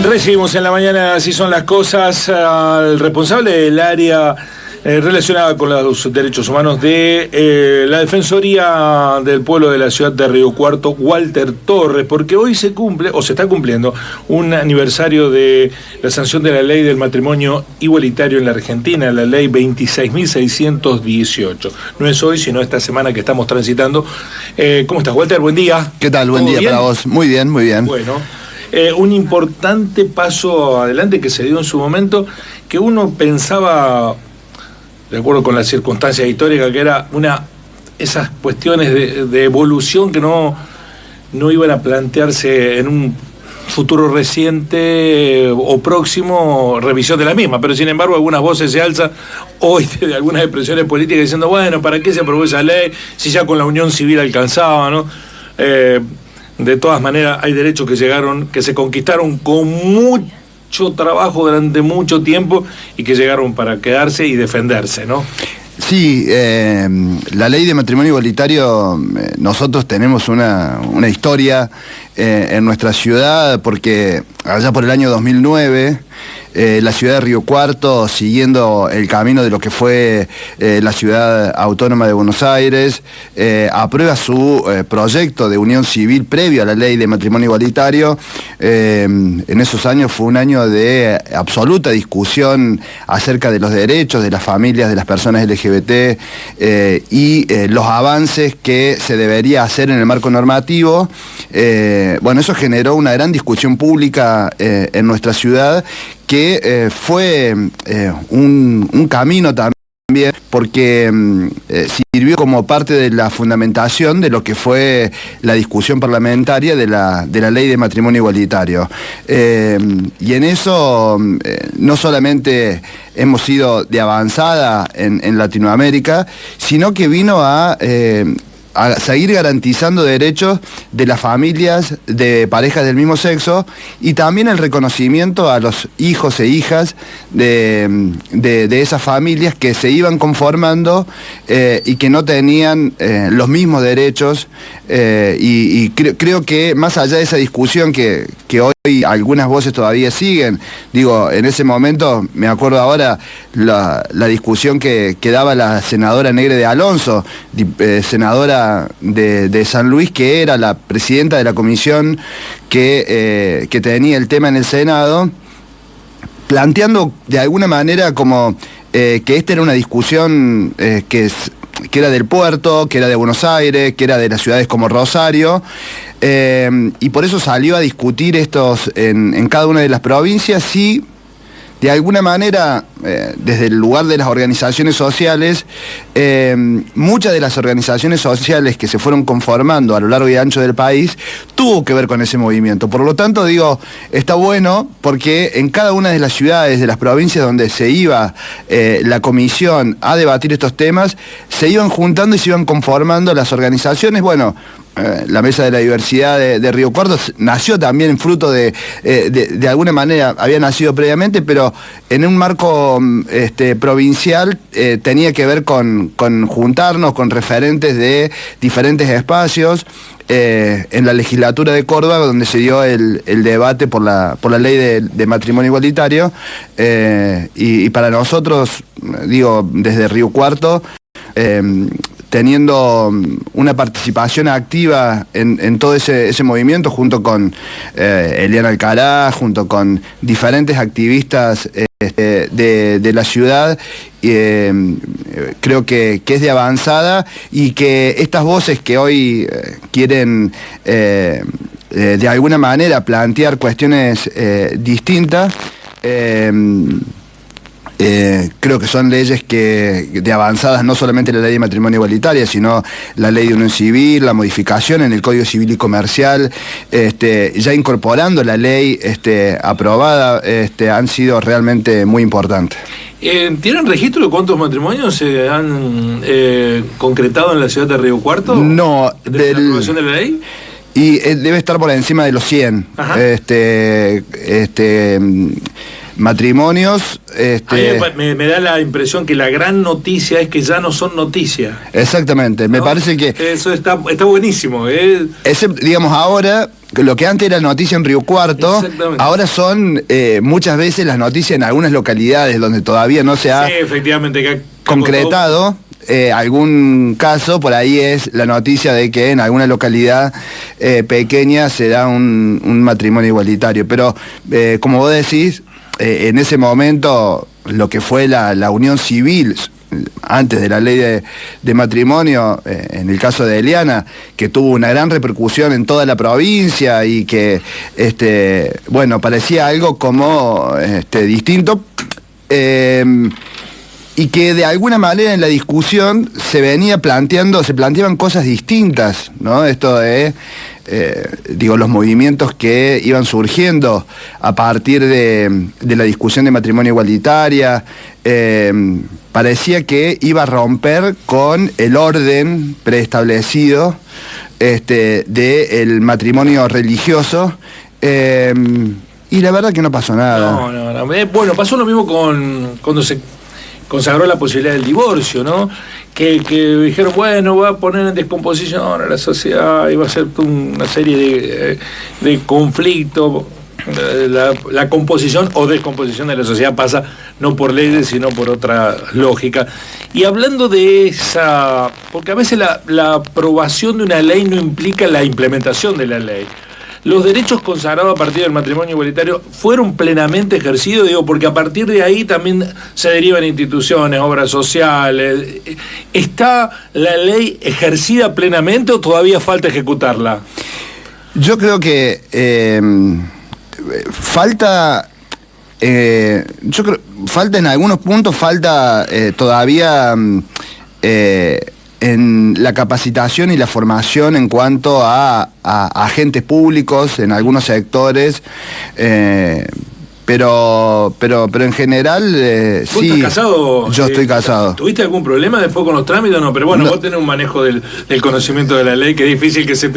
Recibimos en la mañana, así son las cosas, al responsable del área relacionada con los derechos humanos de la Defensoría del Pueblo de la ciudad de Río Cuarto, Walter Torres, porque hoy se cumple, o se está cumpliendo, un aniversario de la sanción de la ley del matrimonio igualitario en la Argentina, la ley 26.618. No es hoy, sino esta semana que estamos transitando. ¿Cómo estás, Walter? Buen día. ¿Qué tal? Buen día para vos. Muy bien, muy bien. Bueno, un importante paso adelante que se dio en su momento, que uno pensaba, de acuerdo con las circunstancias históricas, que era esas cuestiones de evolución que no iban a plantearse en un futuro reciente o próximo, revisión de la misma, pero sin embargo algunas voces se alzan hoy de algunas expresiones políticas diciendo, bueno, ¿para qué se aprobó esa ley si ya con la unión civil alcanzaba, ¿no? De todas maneras hay derechos que se conquistaron con mucho trabajo durante mucho tiempo y que llegaron para quedarse y defenderse, ¿no? Sí, la ley de matrimonio igualitario, nosotros tenemos una historia en nuestra ciudad, porque allá por el año 2009, la ciudad de Río Cuarto, siguiendo el camino de lo que fue la ciudad autónoma de Buenos Aires, aprueba su proyecto de unión civil previo a la ley de matrimonio igualitario. En esos años fue un año de absoluta discusión acerca de los derechos de las familias, de las personas LGBT y los avances que se debería hacer en el marco normativo. Bueno, eso generó una gran discusión pública en nuestra ciudad, que fue un camino también, porque sirvió como parte de la fundamentación de lo que fue la discusión parlamentaria de la ley de matrimonio igualitario. Y en eso no solamente hemos sido de avanzada en Latinoamérica, sino que vino a seguir garantizando derechos de las familias de parejas del mismo sexo, y también el reconocimiento a los hijos e hijas de esas familias que se iban conformando y que no tenían los mismos derechos, y creo que más allá de esa discusión que hoy algunas voces todavía siguen, digo, en ese momento, me acuerdo ahora, la discusión que daba la senadora Negre de Alonso, senadora de San Luis, que era la presidenta de la comisión que tenía el tema en el Senado, planteando de alguna manera como que esta era una discusión que era del puerto, que era de Buenos Aires, que era de las ciudades como Rosario, y por eso salió a discutir estos en cada una de las provincias, y de alguna manera, desde el lugar de las organizaciones sociales, muchas de las organizaciones sociales que se fueron conformando a lo largo y ancho del país tuvo que ver con ese movimiento. Por lo tanto, digo, está bueno porque en cada una de las ciudades, de las provincias donde se iba la comisión a debatir estos temas, se iban juntando y se iban conformando las organizaciones. Bueno, la Mesa de la Diversidad de Río Cuarto nació también fruto de alguna manera, había nacido previamente, pero en un marco provincial tenía que ver con juntarnos con referentes de diferentes espacios. En la legislatura de Córdoba, donde se dio el debate por la ley de matrimonio igualitario, y para nosotros, digo, desde Río Cuarto, teniendo una participación activa en todo ese movimiento, junto con Eliana Alcaraz, junto con diferentes activistas de la ciudad, creo que es de avanzada, y que estas voces que hoy quieren de alguna manera plantear cuestiones distintas, creo que son leyes de avanzadas, no solamente la ley de matrimonio igualitaria, sino la ley de unión civil, la modificación en el Código Civil y Comercial, ya incorporando la ley aprobada, han sido realmente muy importantes. ¿Tienen registro de cuántos matrimonios se han concretado en la ciudad de Río Cuarto? No. ¿Desde la aprobación de la ley? Y debe estar por encima de los 100. Ajá. Matrimonios. Me da la impresión que la gran noticia es que ya no son noticias. Exactamente, ¿no? Me parece que eso está buenísimo. Digamos, ahora lo que antes era noticia en Río Cuarto, ahora son muchas veces las noticias en algunas localidades donde todavía no se ha efectivamente, concretado. Algún caso, por ahí es la noticia de que en alguna localidad pequeña se da un matrimonio igualitario. Pero, como vos decís, en ese momento lo que fue la unión civil antes de la ley de matrimonio, en el caso de Eliana, que tuvo una gran repercusión en toda la provincia y que, bueno, parecía algo como distinto, y que de alguna manera en la discusión se planteaban cosas distintas, ¿no? Esto de, los movimientos que iban surgiendo a partir de la discusión de matrimonio igualitaria, parecía que iba a romper con el orden preestablecido del matrimonio religioso, y la verdad que no pasó nada. No. Bueno, pasó lo mismo cuando se consagró la posibilidad del divorcio, ¿no? Que dijeron, bueno, va a poner en descomposición a la sociedad y va a ser una serie de conflictos. La composición o descomposición de la sociedad pasa no por leyes, sino por otra lógica. Y hablando de esa... Porque a veces la aprobación de una ley no implica la implementación de la ley. Los derechos consagrados a partir del matrimonio igualitario fueron plenamente ejercidos, porque a partir de ahí también se derivan instituciones, obras sociales. ¿Está la ley ejercida plenamente o todavía falta ejecutarla? Yo creo que falta en algunos puntos, todavía en la capacitación y la formación en cuanto a agentes públicos en algunos sectores, pero en general ¿Vos sí. estás casado? Yo estoy casado. ¿Tuviste algún problema después con los trámites? No, pero bueno, no. Vos tenés un manejo del conocimiento de la ley, que es difícil que se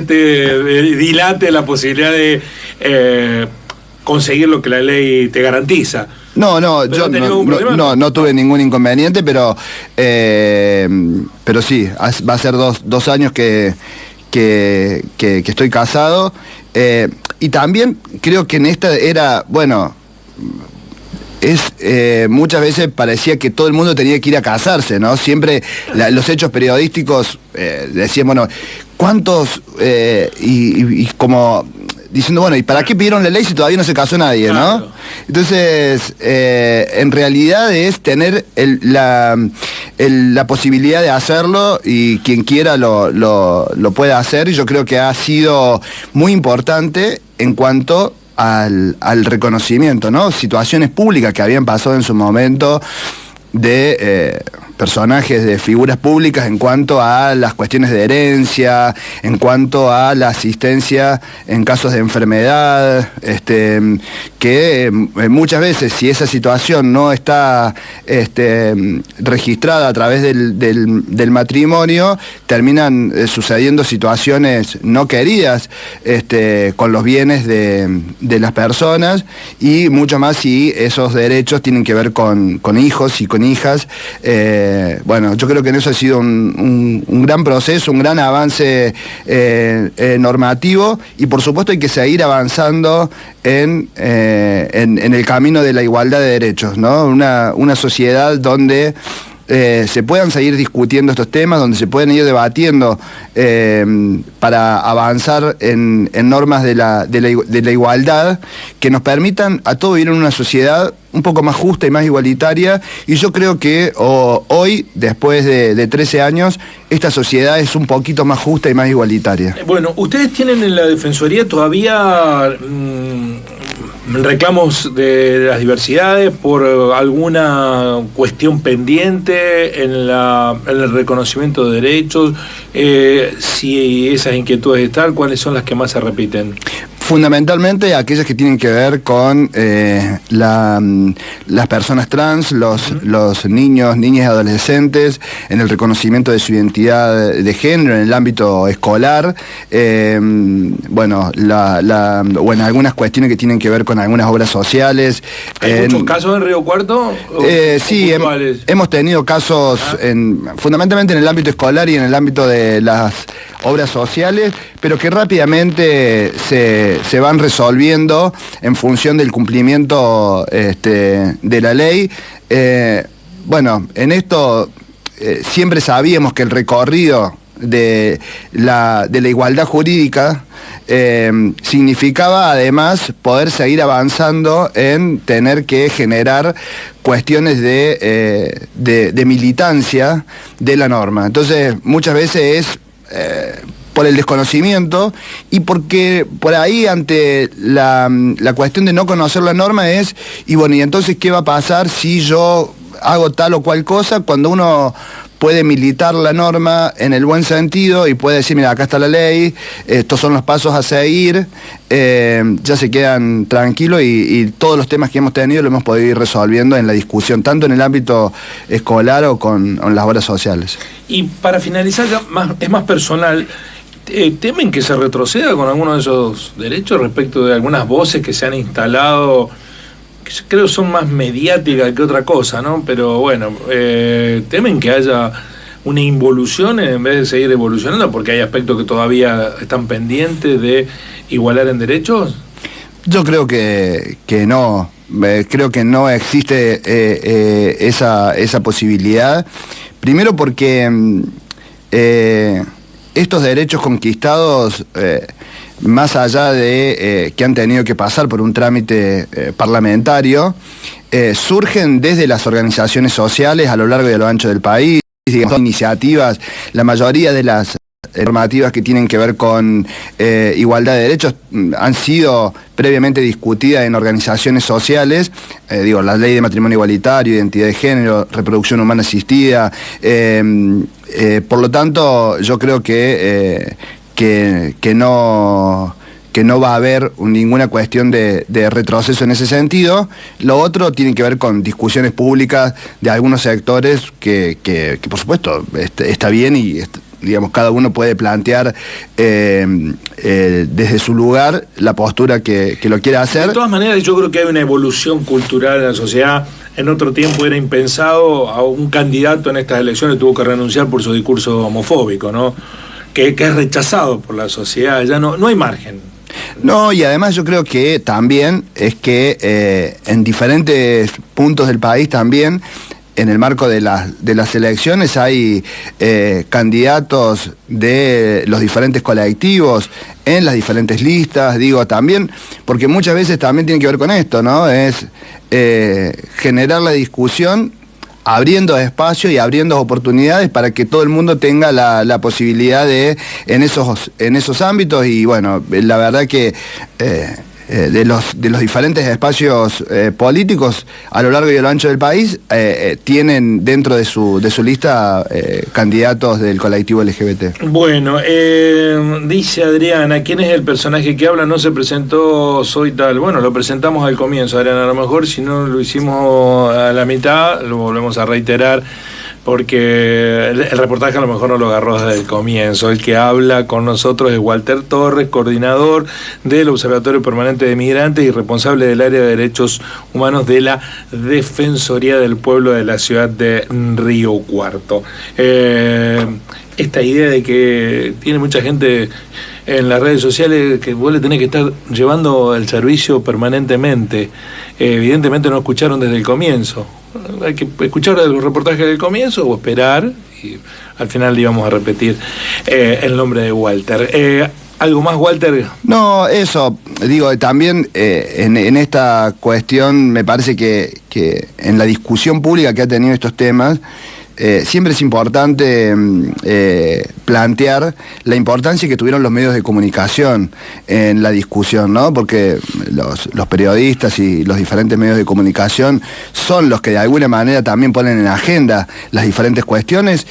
te dilate la posibilidad de conseguir lo que la ley te garantiza. No, yo no tuve ningún inconveniente, pero sí, va a ser dos años que estoy casado, y también creo que en esta era, bueno, muchas veces parecía que todo el mundo tenía que ir a casarse, ¿no? Siempre los hechos periodísticos decían, bueno, ¿cuántos? Y como diciendo, bueno, ¿y para qué pidieron la ley si todavía no se casó nadie, claro, ¿no? Entonces, en realidad es tener la posibilidad de hacerlo, y quien quiera lo puede hacer, y yo creo que ha sido muy importante en cuanto al reconocimiento, ¿no? Situaciones públicas que habían pasado en su momento de personajes, de figuras públicas, en cuanto a las cuestiones de herencia, en cuanto a la asistencia en casos de enfermedad, que muchas veces, si esa situación no está registrada a través del matrimonio, terminan sucediendo situaciones no queridas con los bienes de las personas, y mucho más si esos derechos tienen que ver con hijos y con hijas. Bueno, yo creo que en eso ha sido un gran proceso, un gran avance normativo, y por supuesto hay que seguir avanzando en el camino de la igualdad de derechos, ¿no? Una sociedad donde se puedan seguir discutiendo estos temas, donde se pueden ir debatiendo para avanzar en normas de la igualdad, que nos permitan a todos vivir en una sociedad un poco más justa y más igualitaria. Y yo creo que hoy, después de 13 años, esta sociedad es un poquito más justa y más igualitaria. Bueno, ustedes tienen en la Defensoría todavía reclamos de las diversidades por alguna cuestión pendiente en el reconocimiento de derechos. Si esas inquietudes están, ¿cuáles son las que más se repiten? Fundamentalmente aquellas que tienen que ver con las personas trans, los niños, niñas y adolescentes, en el reconocimiento de su identidad de género en el ámbito escolar, bueno, o en algunas cuestiones que tienen que ver con algunas obras sociales. ¿Hay muchos casos en Río Cuarto? Sí, hemos tenido casos fundamentalmente en el ámbito escolar y en el ámbito de las obras sociales, pero que rápidamente se van resolviendo en función del cumplimiento de la ley. Bueno, en esto siempre sabíamos que el recorrido de la igualdad jurídica significaba además poder seguir avanzando en tener que generar cuestiones de militancia de la norma. Entonces, muchas veces es por el desconocimiento y porque por ahí ante la cuestión de no conocer la norma es, y bueno, ¿y entonces qué va a pasar si yo hago tal o cual cosa? Cuando uno puede militar la norma en el buen sentido y puede decir, mira, acá está la ley, estos son los pasos a seguir, ya se quedan tranquilos y todos los temas que hemos tenido lo hemos podido ir resolviendo en la discusión, tanto en el ámbito escolar o con las obras sociales. Y para finalizar, ya es más personal, ¿temen que se retroceda con alguno de esos derechos respecto de algunas voces que se han instalado? Creo que son más mediáticas que otra cosa, ¿no? Pero bueno, temen que haya una involución en vez de seguir evolucionando, porque hay aspectos que todavía están pendientes de igualar en derechos. Yo creo que no. Creo que no existe esa posibilidad. Primero porque estos derechos conquistados, más allá de que han tenido que pasar por un trámite parlamentario, surgen desde las organizaciones sociales a lo largo y a lo ancho del país, digamos, iniciativas, la mayoría de las normativas que tienen que ver con igualdad de derechos han sido previamente discutidas en organizaciones sociales, la ley de matrimonio igualitario, identidad de género, reproducción humana asistida, por lo tanto yo creo que no va a haber ninguna cuestión de retroceso en ese sentido. Lo otro tiene que ver con discusiones públicas de algunos sectores que por supuesto está bien y digamos cada uno puede plantear desde su lugar la postura que lo quiera hacer. De todas maneras, yo creo que hay una evolución cultural en la sociedad. En otro tiempo era impensado, a un candidato en estas elecciones tuvo que renunciar por su discurso homofóbico, ¿no? Que es rechazado por la sociedad, ya no hay margen. No, y además yo creo que también es que en diferentes puntos del país también, en el marco de las elecciones, hay candidatos de los diferentes colectivos en las diferentes listas, digo también, porque muchas veces también tiene que ver con esto, ¿no? Es generar la discusión abriendo espacio y abriendo oportunidades para que todo el mundo tenga la posibilidad de en esos ámbitos. Y bueno, la verdad que de los diferentes espacios políticos a lo largo y a lo ancho del país tienen dentro de su lista candidatos del colectivo LGBT. Bueno, dice Adriana, ¿quién es el personaje que habla? No se presentó, soy tal. Bueno, lo presentamos al comienzo, Adriana, a lo mejor si no lo hicimos a la mitad, lo volvemos a reiterar, porque el reportaje a lo mejor no lo agarró desde el comienzo. El que habla con nosotros es Walter Torres, coordinador del Observatorio Permanente de Migrantes y responsable del área de Derechos Humanos de la Defensoría del Pueblo de la ciudad de Río Cuarto. Esta idea de que tiene mucha gente en las redes sociales que vos le tenés que estar llevando el servicio permanentemente, evidentemente no escucharon desde el comienzo. Hay que escuchar los reportajes del comienzo o esperar, y al final le íbamos a repetir el nombre de Walter. ¿Algo más, Walter? No, eso, digo, también en esta cuestión me parece que en la discusión pública que ha tenido estos temas, siempre es importante plantear la importancia que tuvieron los medios de comunicación en la discusión, ¿no? Porque los periodistas y los diferentes medios de comunicación son los que de alguna manera también ponen en agenda las diferentes cuestiones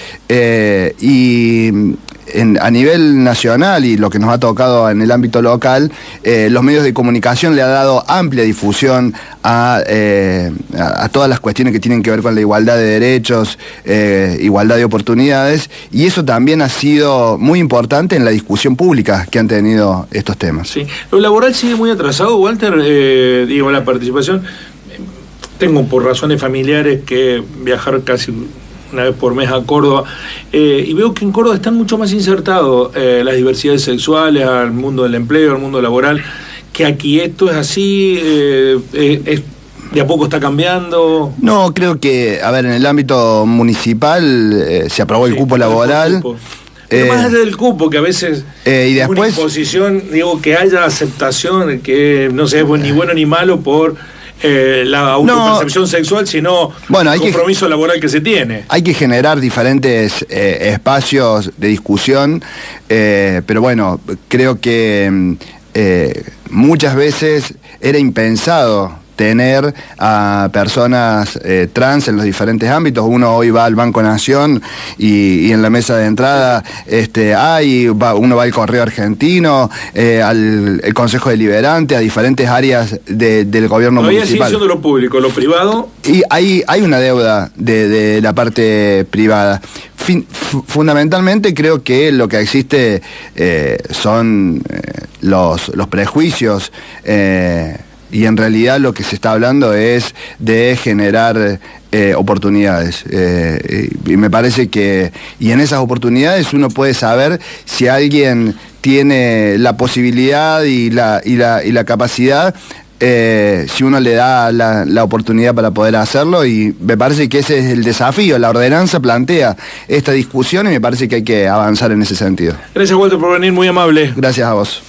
a nivel nacional y lo que nos ha tocado en el ámbito local, los medios de comunicación le ha dado amplia difusión a todas las cuestiones que tienen que ver con la igualdad de derechos, igualdad de oportunidades, y eso también ha sido muy importante en la discusión pública que han tenido estos temas. Sí. Lo laboral sigue muy atrasado, Walter, la participación. Tengo por razones familiares que viajar casi una vez por mes a Córdoba, y veo que en Córdoba están mucho más insertados las diversidades sexuales al mundo del empleo, al mundo laboral, que aquí. ¿Esto es así? ¿De a poco está cambiando? No, creo que, a ver, en el ámbito municipal se aprobó el cupo laboral. Pero más allá del cupo, que a veces y después, una imposición, digo, que haya aceptación, que no sea ni bueno ni malo por la autopercepción sexual, sino el compromiso laboral que se tiene. Hay que generar diferentes espacios de discusión, pero bueno, creo que muchas veces era impensado tener a personas trans en los diferentes ámbitos. Uno hoy va al Banco Nación y en la mesa de entrada uno va al Correo Argentino, al Consejo Deliberante, a diferentes áreas del gobierno municipal. Sigue siendo lo público, lo privado. Y hay una deuda de la parte privada. Fundamentalmente creo que lo que existe son los prejuicios, y en realidad lo que se está hablando es de generar oportunidades, y me parece que en esas oportunidades uno puede saber si alguien tiene la posibilidad y la capacidad, si uno le da la oportunidad para poder hacerlo, y me parece que ese es el desafío. La ordenanza plantea esta discusión y me parece que hay que avanzar en ese sentido. Gracias, Walter, por venir, muy amable. Gracias a vos.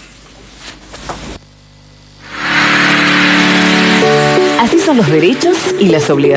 Así son los derechos y las obligaciones.